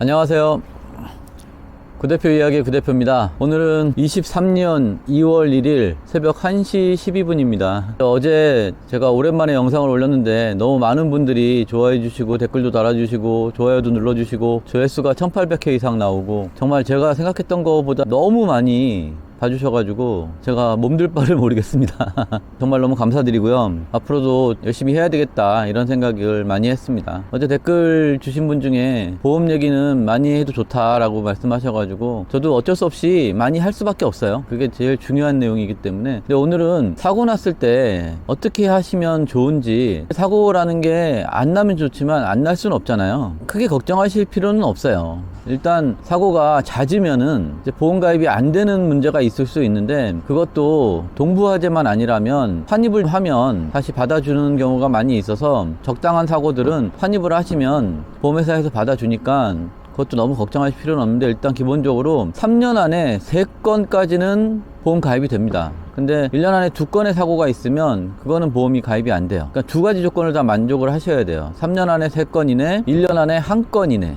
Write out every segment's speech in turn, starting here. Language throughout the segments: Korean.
안녕하세요. 구대표 이야기 구대표입니다. 오늘은 23년 2월 1일 새벽 1시 12분입니다. 어제 제가 오랜만에 영상을 올렸는데 너무 많은 분들이 좋아해 주시고 댓글도 달아주시고 좋아요도 눌러주시고 조회수가 1800회 이상 나오고 정말 제가 생각했던 것보다 너무 많이 봐주셔가지고 제가 몸둘 바를 모르겠습니다. 정말 너무 감사드리고요. 앞으로도 열심히 해야 되겠다 이런 생각을 많이 했습니다. 어제 댓글 주신 분 중에 보험 얘기는 많이 해도 좋다라고 말씀하셔가지고 저도 어쩔 수 없이 많이 할 수밖에 없어요. 그게 제일 중요한 내용이기 때문에. 근데 오늘은 사고 났을 때 어떻게 하시면 좋은지, 사고라는 게 안 나면 좋지만 안 날 수는 없잖아요. 크게 걱정하실 필요는 없어요. 일단 사고가 잦으면은 이제 보험 가입이 안 되는 문제가 있을 수 있는데, 그것도 동부화재만 아니라면 환입을 하면 다시 받아주는 경우가 많이 있어서 적당한 사고들은 환입을 하시면 보험회사에서 받아주니까 그것도 너무 걱정하실 필요는 없는데, 일단 기본적으로 3년 안에 3건까지는 보험 가입이 됩니다. 근데 1년 안에 2건의 사고가 있으면 그거는 보험이 가입이 안 돼요. 그러니까 두 가지 조건을 다 만족을 하셔야 돼요. 3년 안에 3건 이내, 1년 안에 1건 이내.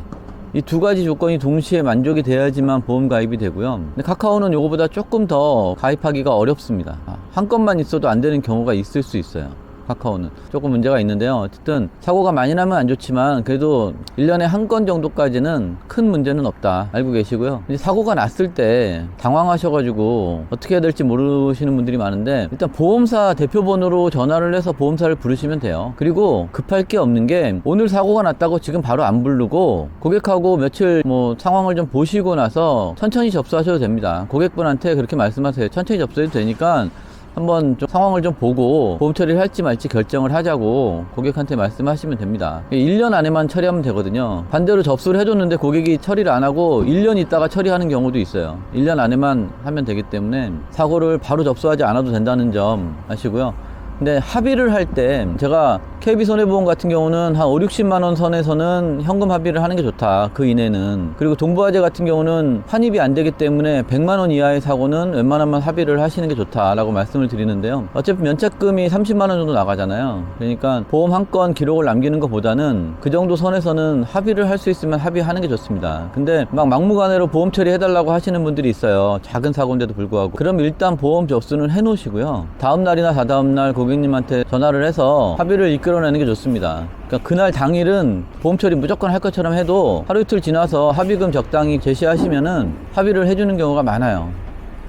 이 두 가지 조건이 동시에 만족이 돼야지만 보험 가입이 되고요. 근데 카카오는 요거보다 조금 더 가입하기가 어렵습니다. 한 건만 있어도 안 되는 경우가 있을 수 있어요. 카카오는 조금 문제가 있는데요. 어쨌든 사고가 많이 나면 안 좋지만 그래도 1년에 1건 정도까지는 큰 문제는 없다 알고 계시고요. 이제 사고가 났을 때 당황하셔가지고 어떻게 해야 될지 모르시는 분들이 많은데, 일단 보험사 대표번호로 전화를 해서 보험사를 부르시면 돼요. 그리고 급할 게 없는 게, 오늘 사고가 났다고 지금 바로 안 부르고 고객하고 며칠 상황을 좀 보시고 나서 천천히 접수하셔도 됩니다. 고객분한테 그렇게 말씀하세요. 천천히 접수해도 되니까 한번 좀 상황을 좀 보고 보험 처리를 할지 말지 결정을 하자고 고객한테 말씀하시면 됩니다. 1년 안에만 처리하면 되거든요. 반대로 접수를 해줬는데 고객이 처리를 안 하고 1년 있다가 처리하는 경우도 있어요. 1년 안에만 하면 되기 때문에 사고를 바로 접수하지 않아도 된다는 점 아시고요. 근데 합의를 할 때, 제가 KB손해보험 같은 경우는 한 5, 60만원 선에서는 현금 합의를 하는 게 좋다, 그 이내는. 그리고 동부화재 같은 경우는 환입이 안 되기 때문에 100만원 이하의 사고는 웬만하면 합의를 하시는 게 좋다라고 말씀을 드리는데요. 어차피 면책금이 30만원 정도 나가잖아요. 그러니까 보험 한 건 기록을 남기는 것보다는 그 정도 선에서는 합의를 할 수 있으면 합의하는 게 좋습니다. 근데 막 막무가내로 보험 처리해달라고 하시는 분들이 있어요. 작은 사고인데도 불구하고. 그럼 일단 보험 접수는 해놓으시고요. 다음날이나 다다음날 고객님한테 전화를 해서 합의를 이끌어내는 게 좋습니다. 그러니까 그날 당일은 보험 처리 무조건 할 것처럼 해도 하루 이틀 지나서 합의금 적당히 제시하시면은 합의를 해주는 경우가 많아요.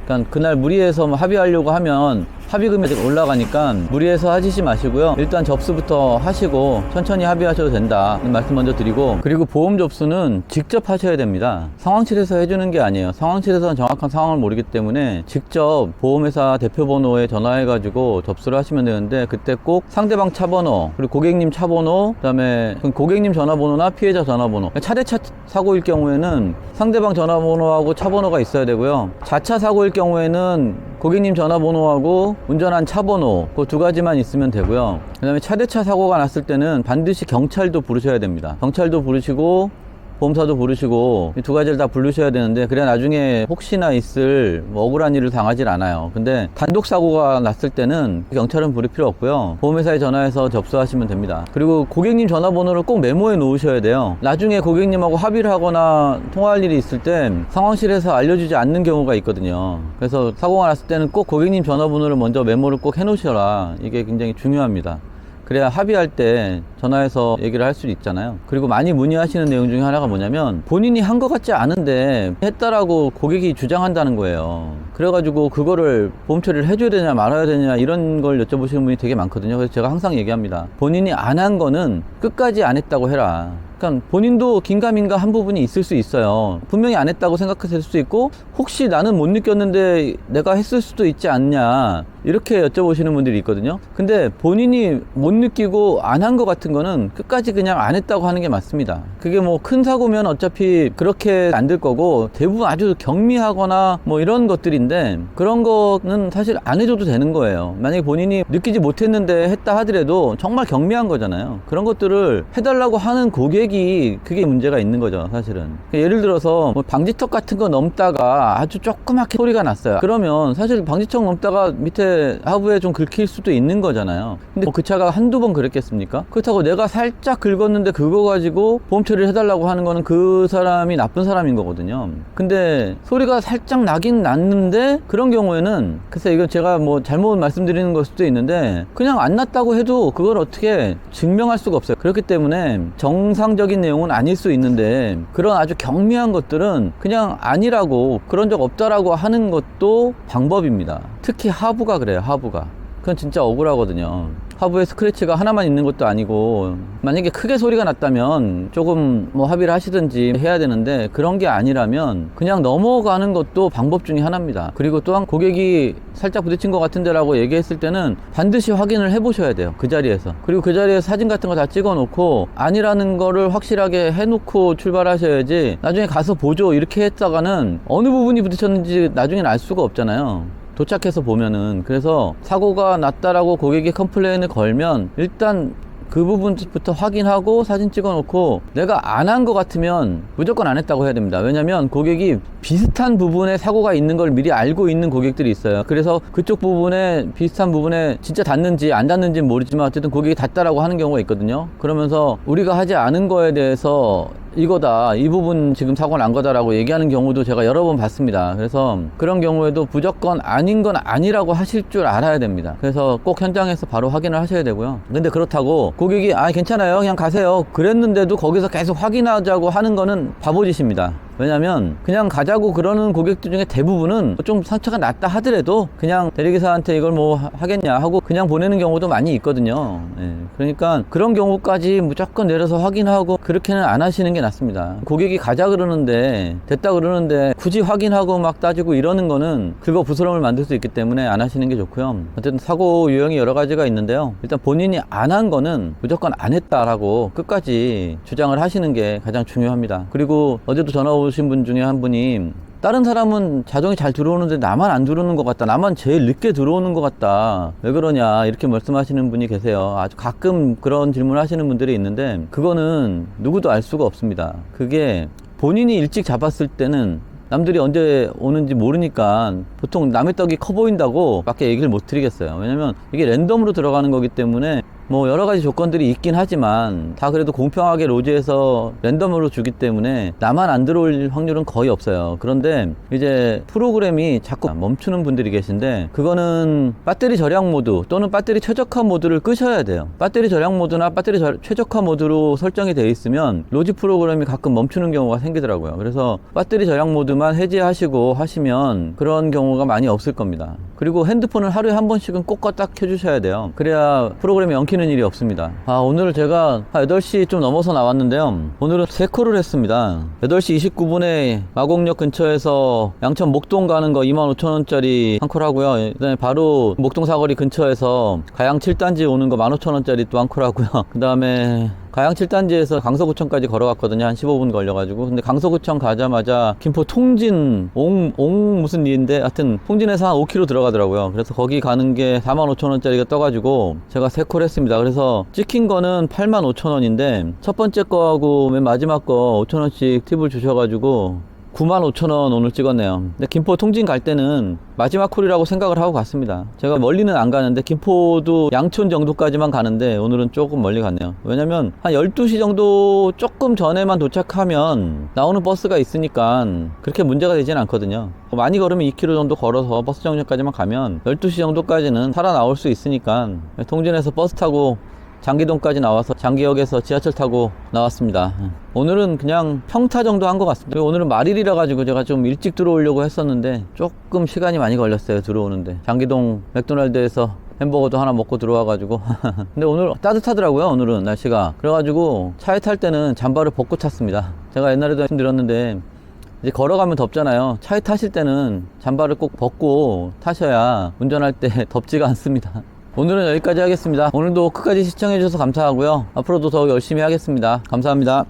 그러니까 그날 무리해서 합의하려고 하면 합의금이 올라가니까 무리해서 하시지 마시고요. 일단 접수부터 하시고 천천히 합의하셔도 된다 말씀 먼저 드리고, 그리고 보험 접수는 직접 하셔야 됩니다. 상황실에서 해주는 게 아니에요. 상황실에서는 정확한 상황을 모르기 때문에 직접 보험회사 대표번호에 전화해가지고 접수를 하시면 되는데, 그때 꼭 상대방 차번호, 그리고 고객님 차번호, 그 다음에 고객님 전화번호나 피해자 전화번호. 차대차 사고일 경우에는 상대방 전화번호하고 차번호가 있어야 되고요. 자차 사고일 경우에는 고객님 전화번호하고 운전한 차번호, 그 두 가지만 있으면 되고요. 그 다음에 차대차 사고가 났을 때는 반드시 경찰도 부르셔야 됩니다. 경찰도 부르시고 보험사도 부르시고 이 두 가지를 다 부르셔야 되는데, 그래야 나중에 혹시나 있을 억울한 일을 당하질 않아요. 근데 단독 사고가 났을 때는 경찰은 부를 필요 없고요. 보험회사에 전화해서 접수하시면 됩니다. 그리고 고객님 전화번호를 꼭 메모해 놓으셔야 돼요. 나중에 고객님하고 합의를 하거나 통화할 일이 있을 때 상황실에서 알려주지 않는 경우가 있거든요. 그래서 사고가 났을 때는 꼭 고객님 전화번호를 먼저 메모를 꼭 해 놓으셔라. 이게 굉장히 중요합니다. 그래야 합의할 때 전화해서 얘기를 할 수 있잖아요. 그리고 많이 문의하시는 내용 중에 하나가 뭐냐면, 본인이 한 것 같지 않은데 했다라고 고객이 주장한다는 거예요. 그래가지고 그거를 보험 처리를 해줘야 되냐 말아야 되냐 이런 걸 여쭤보시는 분이 되게 많거든요. 그래서 제가 항상 얘기합니다. 본인이 안 한 거는 끝까지 안 했다고 해라. 그러니까 본인도 긴가민가 한 부분이 있을 수 있어요. 분명히 안 했다고 생각했을 수도 있고, 혹시 나는 못 느꼈는데 내가 했을 수도 있지 않냐 이렇게 여쭤보시는 분들이 있거든요. 근데 본인이 못 느끼고 안 한 것 같은 거는 끝까지 그냥 안 했다고 하는 게 맞습니다. 그게 뭐 큰 사고면 어차피 그렇게 안 될 거고, 대부분 아주 경미하거나 뭐 이런 것들인데 그런 거는 사실 안 해줘도 되는 거예요. 만약에 본인이 느끼지 못했는데 했다 하더라도 정말 경미한 거잖아요. 그런 것들을 해달라고 하는 고객이 고객이 그게 문제가 있는 거죠, 사실은. 예를 들어서 뭐 방지턱 같은 거 넘다가 아주 조그맣게 소리가 났어요. 그러면 사실 방지턱 넘다가 밑에 하부에 좀 긁힐 수도 있는 거잖아요. 근데 그 차가 한두 번 그랬겠습니까? 그렇다고 내가 살짝 긁었는데 그거 가지고 보험 처리를 해달라고 하는 거는 그 사람이 나쁜 사람인 거거든요. 근데 소리가 살짝 나긴 났는데 그런 경우에는 글쎄 이건 제가 뭐 잘못 말씀드리는 걸 수도 있는데 그냥 안 났다고 해도 그걸 어떻게 증명할 수가 없어요. 그렇기 때문에 정상적인 내용은 아닐 수 있는데 그런 아주 경미한 것들은 그냥 아니라고, 그런 적 없다라고 하는 것도 방법입니다. 특히 하부가 그래요. 하부가 그건 진짜 억울하거든요. 하부에 스크래치가 하나만 있는 것도 아니고, 만약에 크게 소리가 났다면 조금 뭐 합의를 하시든지 해야 되는데 그런 게 아니라면 그냥 넘어가는 것도 방법 중에 하나입니다. 그리고 또한 고객이 살짝 부딪힌 것 같은데 라고 얘기했을 때는 반드시 확인을 해 보셔야 돼요, 그 자리에서. 그리고 그 자리에 사진 같은 거 다 찍어 놓고 아니라는 거를 확실하게 해 놓고 출발하셔야지, 나중에 가서 보죠 이렇게 했다가는 어느 부분이 부딪혔는지 나중엔 알 수가 없잖아요, 도착해서 보면은. 그래서 사고가 났다라고 고객이 컴플레인을 걸면 일단 그 부분부터 확인하고 사진 찍어 놓고, 내가 안 한 것 같으면 무조건 안 했다고 해야 됩니다. 왜냐면 고객이 비슷한 부분에 사고가 있는 걸 미리 알고 있는 고객들이 있어요. 그래서 그쪽 부분에, 비슷한 부분에 진짜 닿는지 안 닿는지는 모르지만 어쨌든 고객이 닿다라고 하는 경우가 있거든요. 그러면서 우리가 하지 않은 거에 대해서 이거다, 이 부분 지금 사고 난 거다라고 얘기하는 경우도 제가 여러 번 봤습니다. 그래서 그런 경우에도 무조건 아닌 건 아니라고 하실 줄 알아야 됩니다. 그래서 꼭 현장에서 바로 확인을 하셔야 되고요. 근데 그렇다고 고객이 괜찮아요 그냥 가세요 그랬는데도 거기서 계속 확인하자고 하는 거는 바보짓입니다. 왜냐면 그냥 가자고 그러는 고객들 중에 대부분은 좀 상처가 났다 하더라도 그냥 대리기사한테 이걸 뭐 하겠냐 하고 그냥 보내는 경우도 많이 있거든요. 그러니까 그런 경우까지 무조건 내려서 확인하고 그렇게는 안 하시는 게 낫습니다. 고객이 가자 그러는데, 됐다 그러는데 굳이 확인하고 막 따지고 이러는 거는 긁어 부스럼을 만들 수 있기 때문에 안 하시는 게 좋고요. 어쨌든 사고 유형이 여러 가지가 있는데요, 일단 본인이 안 한 거는 무조건 안 했다라고 끝까지 주장을 하시는 게 가장 중요합니다. 그리고 어제도 전화 오신 분 중에 한 분이, 다른 사람은 자동이 잘 들어오는데 나만 안 들어오는 것 같다, 나만 제일 늦게 들어오는 것 같다, 왜 그러냐 이렇게 말씀하시는 분이 계세요. 아주 가끔 그런 질문을 하시는 분들이 있는데 그거는 누구도 알 수가 없습니다. 그게 본인이 일찍 잡았을 때는 남들이 언제 오는지 모르니까 보통 남의 떡이 커 보인다고 밖에 얘기를 못 드리겠어요. 왜냐면 이게 랜덤으로 들어가는 거기 때문에 뭐 여러 가지 조건들이 있긴 하지만 다 그래도 공평하게 로즈에서 랜덤으로 주기 때문에 나만 안 들어올 확률은 거의 없어요. 그런데 이제 프로그램이 자꾸 멈추는 분들이 계신데, 그거는 배터리 절약 모드 또는 배터리 최적화 모드를 끄셔야 돼요. 배터리 절약 모드나 배터리 최적화 모드로 설정이 되어 있으면 로즈 프로그램이 가끔 멈추는 경우가 생기더라고요. 그래서 배터리 절약 모드만 해제하시고 하시면 그런 경우가 많이 없을 겁니다. 그리고 핸드폰을 하루에 한 번씩은 꼭 껐다 켜주셔야 돼요. 그래야 프로그램이 엉키는 일이 없습니다. 오늘 제가 8시 좀 넘어서 나왔는데요, 오늘은 3콜을 했습니다. 8시 29분에 마곡역 근처에서 양천 목동 가는 거 25,000원짜리 한 콜 하고요. 그다음에 바로 목동 사거리 근처에서 가양 7단지 오는 거 15,000원짜리 또 한 콜 하고요. 그 다음에 가양 7단지에서 강서구청까지 걸어갔거든요. 한 15분 걸려가지고. 근데 강서구청 가자마자 김포 통진 무슨 일인데 하여튼 통진에서 한 5km 들어가더라고요. 그래서 거기 가는 게 45,000원짜리가 떠가지고 제가 3콜 했습니다. 그래서 찍힌 거는 85,000원인데 첫 번째 거하고 맨 마지막 거 5,000원씩 팁을 주셔가지고 95,000원 오늘 찍었네요. 근데 김포 통진 갈 때는 마지막 콜이라고 생각을 하고 갔습니다. 제가 멀리는 안 가는데 김포도 양촌 정도까지만 가는데 오늘은 조금 멀리 갔네요. 왜냐면 한 12시 정도 조금 전에만 도착하면 나오는 버스가 있으니까 그렇게 문제가 되진 않거든요. 많이 걸으면 2km 정도 걸어서 버스 정류장까지만 가면 12시 정도까지는 살아나올 수 있으니까 통진에서 버스 타고 장기동까지 나와서 장기역에서 지하철 타고 나왔습니다. 오늘은 그냥 평타 정도 한 것 같습니다. 오늘은 말일이라 가지고 제가 좀 일찍 들어오려고 했었는데 조금 시간이 많이 걸렸어요, 들어오는데. 장기동 맥도날드에서 햄버거도 하나 먹고 들어와 가지고 근데 오늘 따뜻하더라고요, 오늘은 날씨가. 그래가지고 차에 탈 때는 잠바를 벗고 탔습니다. 제가 옛날에도 말씀드렸는데 이제 걸어가면 덥잖아요. 차에 타실 때는 잠바를 꼭 벗고 타셔야 운전할 때 덥지가 않습니다. 오늘은 여기까지 하겠습니다. 오늘도 끝까지 시청해 주셔서 감사하고요. 앞으로도 더 열심히 하겠습니다. 감사합니다.